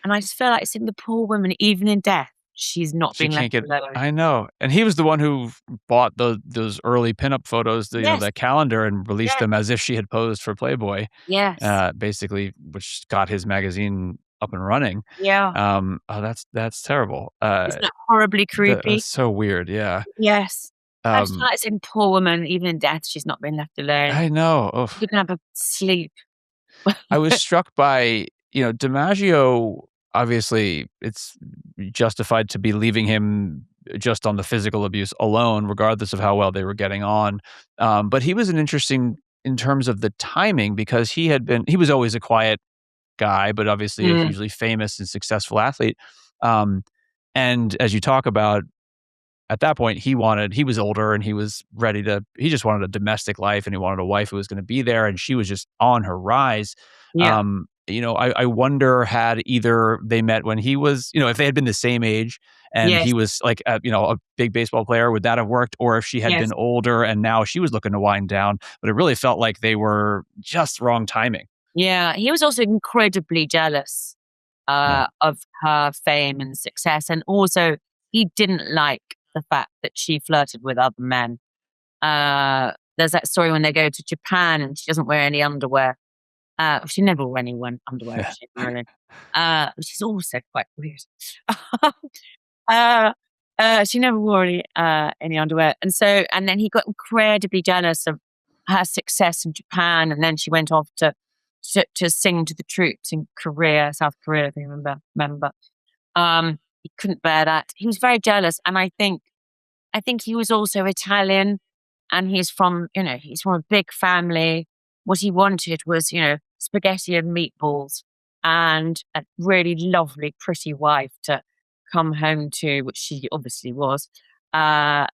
And I just feel like seeing the poor woman, even in death, she's not She being left can't get alone. I know, and he was the one who bought those early pinup photos, Yes, that calendar and released yes, them as if she had posed for Playboy, yes, basically, which got his magazine up and running. yeah. Oh, that's terrible. Isn't that horribly creepy? That's so weird, yeah. Yes. I just feel Um, like seeing poor woman, even in death, she's not being left alone. I know, You can have a sleep. I was struck by, DiMaggio, obviously, it's justified to be leaving him just on the physical abuse alone, regardless of how well they were getting on. But he was an interesting in terms of the timing because he was always a quiet guy, but obviously a Mm, hugely famous and successful athlete. Um, and as you talk about, at that point, he was older and he just wanted a domestic life and he wanted a wife who was gonna be there, and she was just on her rise. yeah. I wonder had either they met when he was, if they had been the same age and he Yes, was like a big baseball player, would that have worked? Or if she had yes. been older and now she was looking to wind down, but it really felt like they were just wrong timing. Yeah, he was also incredibly jealous, Yeah. of her fame and success, and also he didn't like the fact that she flirted with other men. There's that story when they go to Japan and she doesn't wear any underwear. She never wore any underwear, actually, Marilyn, which is also quite weird. Uh, she never wore any underwear, and then he got incredibly jealous of her success in Japan, and then she went off to sing to the troops in Korea, South Korea, if you remember. He couldn't bear that. He was very jealous, and I think he was also Italian, and he's from a big family. What he wanted was, spaghetti and meatballs and a really lovely, pretty wife to come home to, which she obviously was. And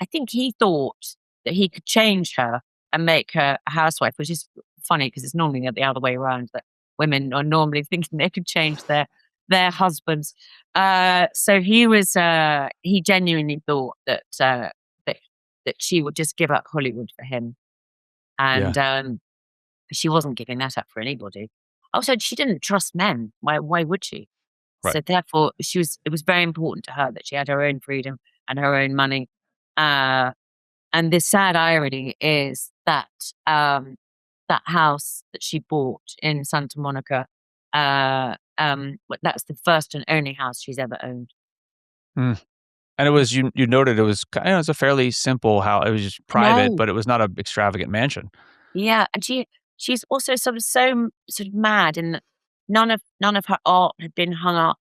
I think he thought that he could change her and make her a housewife, which is funny because it's normally the other way around, that women are normally thinking they could change their husbands. So he genuinely thought that she would just give up Hollywood for him, and Yeah. she wasn't giving that up for anybody. Also, she didn't trust men. Why would she? Right. So therefore, it was very important to her that she had her own freedom and her own money. Uh, and the sad irony is that that house that she bought in Santa Monica, that's the first and only house she's ever owned. Mm. And it was you noted it was it was a fairly simple house. It was just private, No, but it was not an extravagant mansion. yeah, and she's also sort of sort of mad in that none of her art had been hung up,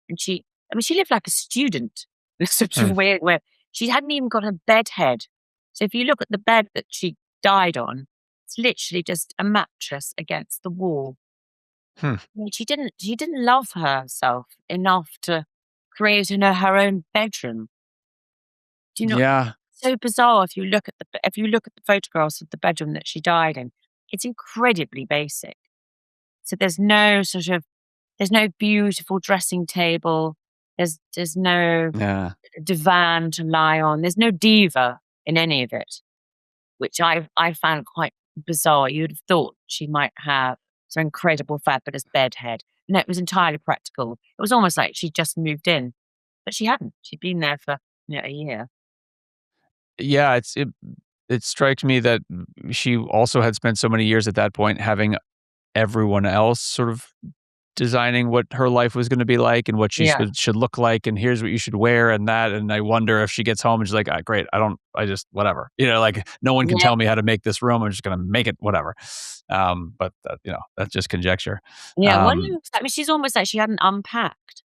and she lived like a student in a sort of Hmm. weird way. She hadn't even got a bed head. So if you look at the bed that she died on, it's literally just a mattress against the wall. Hmm. I mean, she didn't love herself enough to create her own bedroom. Do you know? Yeah. So bizarre if you look at the photographs of the bedroom that she died in. It's incredibly basic. So there's no beautiful dressing table. There's no Yeah. divan to lie on. There's no diva in any of it, which I found quite bizarre. You'd have thought she might have some incredible fabulous bed head. No, it was entirely practical. It was almost like she'd just moved in, but she hadn't. She'd been there for a year. Yeah, it strikes me that she also had spent so many years at that point having everyone else sort of designing what her life was gonna be like and what she Yeah, should look like, and here's what you should wear and that, and I wonder if she gets home and she's like, "Ah, great, I just whatever." Like, "No one can yeah, tell me how to make this room, I'm just gonna make it whatever." But that that's just conjecture. yeah. What Um, looks like, I mean, she's almost like she hadn't unpacked.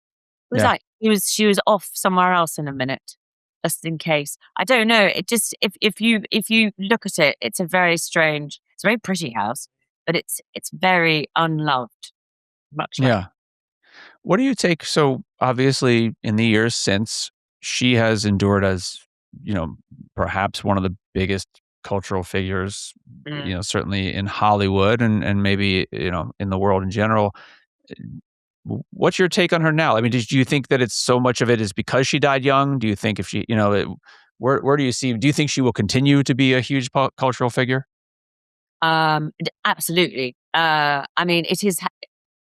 It was yeah. like she was off somewhere else in a minute, just in case. I don't know. It just if you look at it, it's a very pretty house, but it's very unloved, much like Yeah. What do you take so, obviously, in the years since, she has endured as, you know, perhaps one of the biggest cultural figures, mm, certainly in Hollywood and maybe, in the world in general. What's your take on her now? I mean, do you think that it's so much of it is because she died young? Do you think if she, where do you see do you think she will continue to be a huge cultural figure? absolutely. I mean, it is.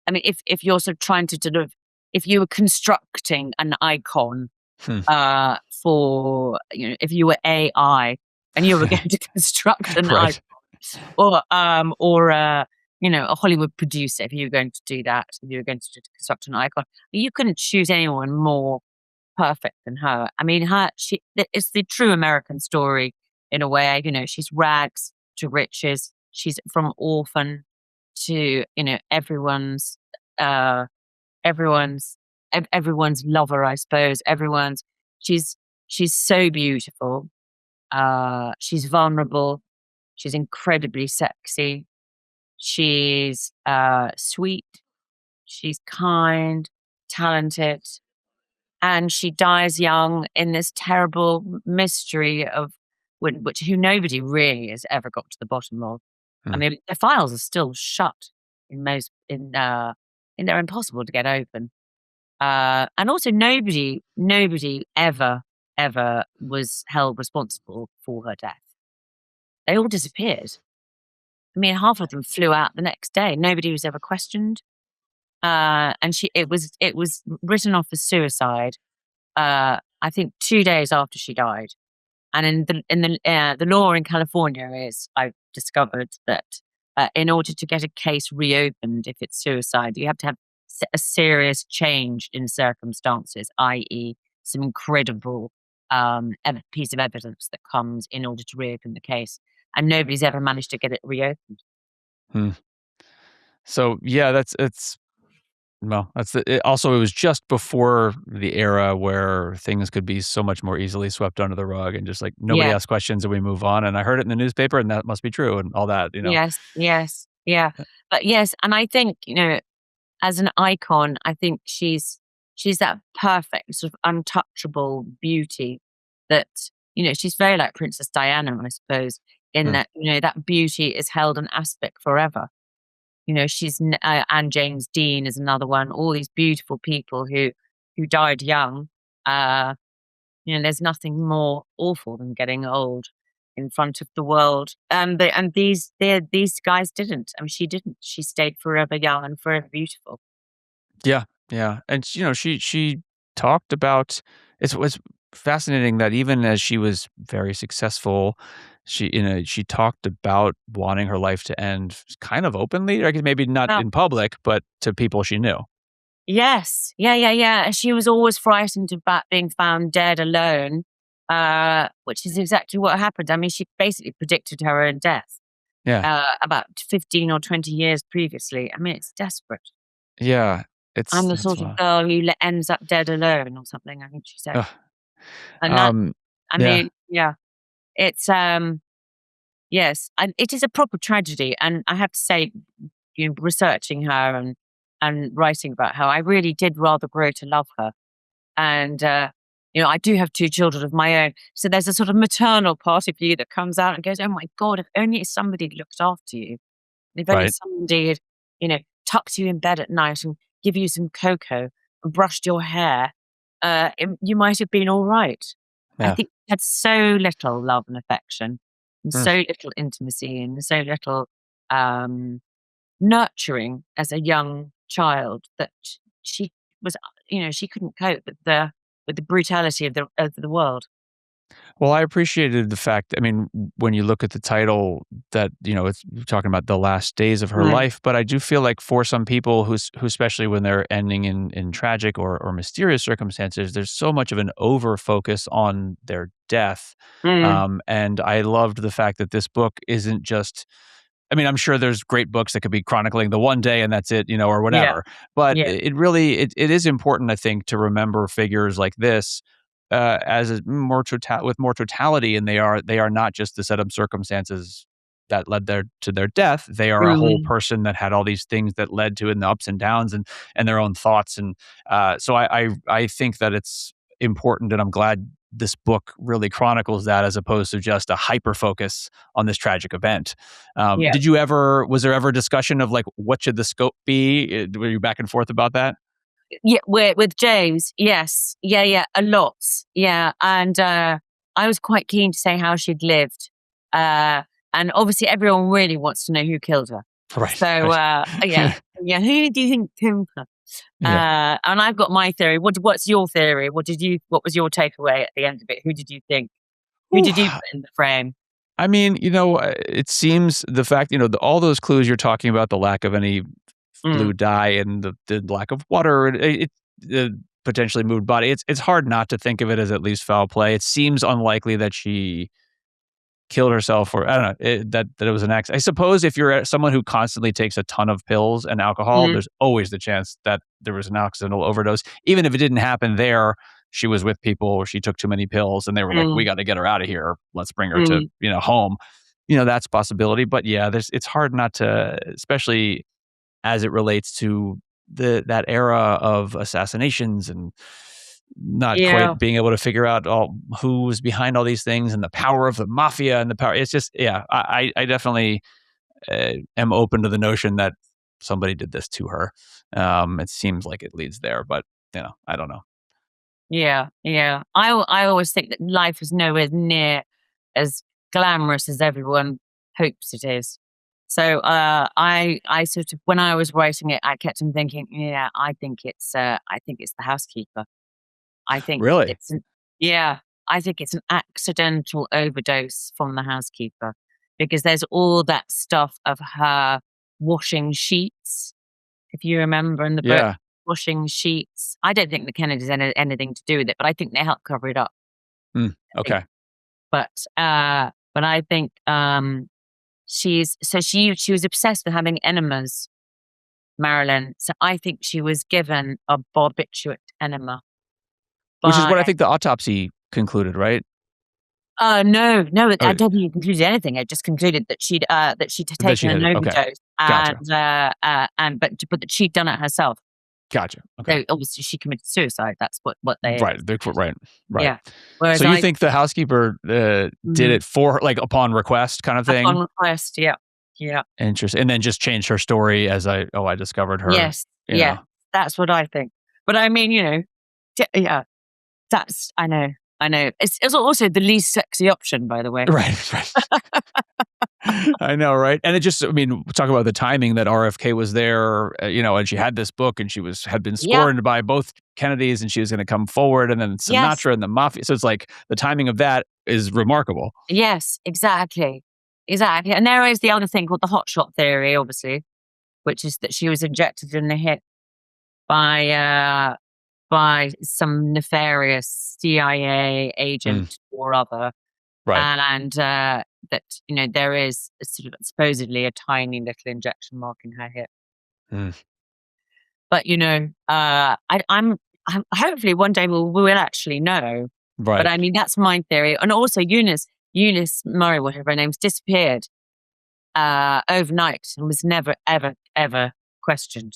I mean, if you're sort of trying to sort of if you were constructing an icon Hmm. for if you were AI and you were going to construct an icon Right. or a Hollywood producer, if you were going to do that, if you were going to construct an icon, you couldn't choose anyone more perfect than her. I mean, it's the true American story in a way. She's rags to riches. She's from orphan to uh, everyone's everyone's lover, I suppose. She's she's so beautiful. She's vulnerable. She's incredibly sexy. She's sweet. She's kind, talented, and she dies young in this terrible mystery of which who nobody really has ever got to the bottom of. I Hmm. mean, the files are still shut in most in they're impossible to get open. And also nobody ever was held responsible for her death. They all disappeared. I mean, half of them flew out the next day. Nobody was ever questioned. And it was written off as suicide. I think 2 days after she died. And the law in California is, I've discovered that in order to get a case reopened, if it's suicide, you have to have a serious change in circumstances, i.e., some incredible piece of evidence that comes in order to reopen the case. And nobody's ever managed to get it reopened. Hmm. So yeah, it's well, also it was just before the era where things could be so much more easily swept under the rug and just like nobody Yeah. asks questions and we move on. And I heard it in the newspaper and that must be true and all that. Yes. Yes. Yeah. But yes, and I think as an icon, I think she's that perfect sort of untouchable beauty that she's very like Princess Diana, I suppose, in Hmm. that that beauty is held an aspect forever. And James Dean is another one. All these beautiful people who died young. There's nothing more awful than getting old. in front of the world. And these guys didn't. I mean, she didn't. She stayed forever young and forever beautiful. Yeah, yeah, and she talked about it was fascinating that even as she was very successful, she talked about wanting her life to end kind of openly, like maybe not Oh, in public, but to people she knew. yes. Yeah, yeah, yeah. And she was always frightened about being found dead alone, which is exactly what happened. I mean, she basically predicted her own death Yeah, about 15 or 20 years previously. I mean, it's desperate. yeah, I'm the it's sort of girl who ends up dead alone or something, I think she said. ugh, And that, um, I yeah, mean, yeah, it's, yes, and it is a proper tragedy. And I have to say, researching her and writing about her, I really did rather grow to love her. And, I do have two children of my own. So there's a sort of maternal part of you that comes out and goes, oh my God, if only somebody looked after you. If only right, somebody had, tucked you in bed at night and give you some cocoa and brushed your hair, you might have been all right. I yeah, think we had so little love and affection and mm. so little intimacy and so little um, nurturing as a young child that she was, she couldn't cope with the brutality of the world. Well, I appreciated the fact, I mean, when you look at the title that, it's talking about the last days of her Mm, life, but I do feel like for some people who especially when they're ending in tragic or mysterious circumstances, there's so much of an over focus on their death. mm, And I loved the fact that this book isn't just, I mean, I'm sure there's great books that could be chronicling the one day and that's it, or yeah, whatever. But yeah, it really it is important, I think, to remember figures like this as with more totality, and they are not just the set of circumstances that led to their death. They are a whole mm, person that had all these things that led to it, and the ups and downs, and their own thoughts. And so I think that it's important, and I'm glad this book really chronicles that as opposed to just a hyper focus on this tragic event. yeah. Was there ever a discussion of like what should the scope be? Were you back and forth about that? Yeah, with James, yes. Yeah, yeah, a lot. Yeah, and, I was quite keen to say how she'd lived, uh, and obviously everyone really wants to know who killed her. Right, So, right. yeah, yeah, who do you think killed her? Yeah. And I've got my theory. What's your theory? What was your takeaway at the end of it? Who did you think? Who Ooh. did you put in the frame? I mean, it seems the fact, all those clues you're talking about, the lack of any Mm, blue dye and the lack of water, the potentially moved body. It's hard not to think of it as at least foul play. It seems unlikely that she killed herself, or I don't know, that it was an accident. I suppose if you're someone who constantly takes a ton of pills and alcohol, mm, there's always the chance that there was an accidental overdose. Even if it didn't happen there, she was with people or she took too many pills and they were like, "We mm, gotta get her out of here. Let's bring her to, mm. home." That's a possibility, but yeah, it's hard not to, especially as it relates to that era of assassinations and not Yeah, quite being able to figure out all who was behind all these things and the power of the mafia and the power. It's just, yeah, I definitely am open to the notion that somebody did this to her. It seems like it leads there, but I don't know. yeah, yeah. I always think that life is nowhere near as glamorous as everyone hopes it is. So, I sort of when I was writing it, I kept on thinking, yeah, I think it's the housekeeper. I think Really? it's an yeah, I think it's an accidental overdose from the housekeeper because there's all that stuff of her washing sheets, if you remember in the book, Yeah. washing sheets. I don't think the Kennedys had anything to do with it, but I think they helped cover it up, Mm, I think. okay. But I think, she was obsessed with having enemas, Marilyn. So I think she was given a barbiturate enema Which is by what I think the autopsy concluded, right? no, no, Oh, I don't think it concluded anything. It just concluded that she'd that taken she had an it. Okay. overdose Gotcha. but that she'd done it herself. Gotcha. Okay. So obviously she committed suicide. That's what they Right. is. Right. Right. Yeah. So Whereas you I think the housekeeper did mm, it for her, like upon request kind of upon thing? request, yeah. Yeah. Interesting. And then just changed her story as I discovered her, Yes. you Yeah. know. That's what I think. But I mean, yeah, that's I know. I know. It's also the least sexy option, by the way. Right. I know, right? And it just, I mean, talk about the timing that RFK was there, and she had this book and had been Yep. scorned by both Kennedys and she was going to come forward, and then Yes. Sinatra and the mafia. So it's like the timing of that is remarkable. Yes, exactly. Exactly. And there is the other thing called the hotshot theory, obviously, which is that she was injected in the hip by some nefarious CIA agent or other. Right. And that, there is sort of supposedly a tiny little injection mark in her hip. Mm. But, I'm hopefully one day we'll actually know. Right. But I mean, that's my theory. And also Eunice Murray, whatever her name's, disappeared overnight and was never, ever, ever questioned.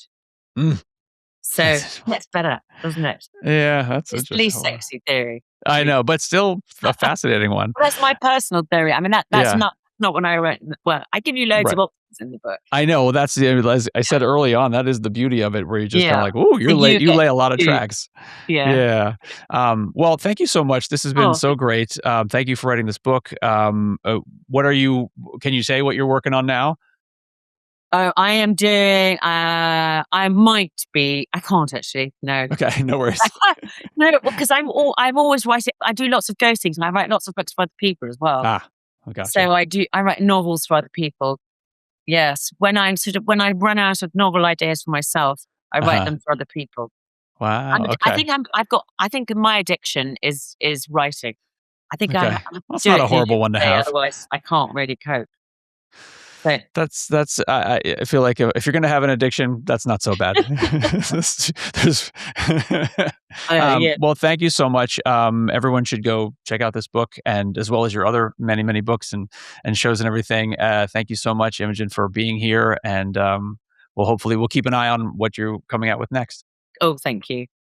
Mm. So that's better, doesn't it? Yeah, that's It's the least sexy theory. I know, but still a fascinating one. Well, that's my personal theory. I mean, that's not when I wrote. Well, I give you loads of options in the book. I know. Well, that's as I said early on. That is the beauty of it, where you just kind of like, "Ooh, you lay a lot of tracks." Yeah. Well, thank you so much. This has been so great. Thank you for writing this book. What are you? Can you say what you're working on now? Oh, I am doing. I might be. I can't actually. No. Okay, no worries. No, because I'm always writing. I do lots of ghostings, and I write lots of books for other people as well. Okay. So I write novels for other people. Yes, when I run out of novel ideas for myself, I write them for other people. Wow. Okay. I think my addiction is writing. I think well, it's not a horrible one to have. Otherwise, I can't really cope. But that's I feel like if you're going to have an addiction, that's not so bad. Well, thank you so much. Everyone should go check out this book, and as well as your other many, many books and shows and everything. Thank you so much, Imogen, for being here. And hopefully we'll keep an eye on what you're coming out with next. Oh, thank you.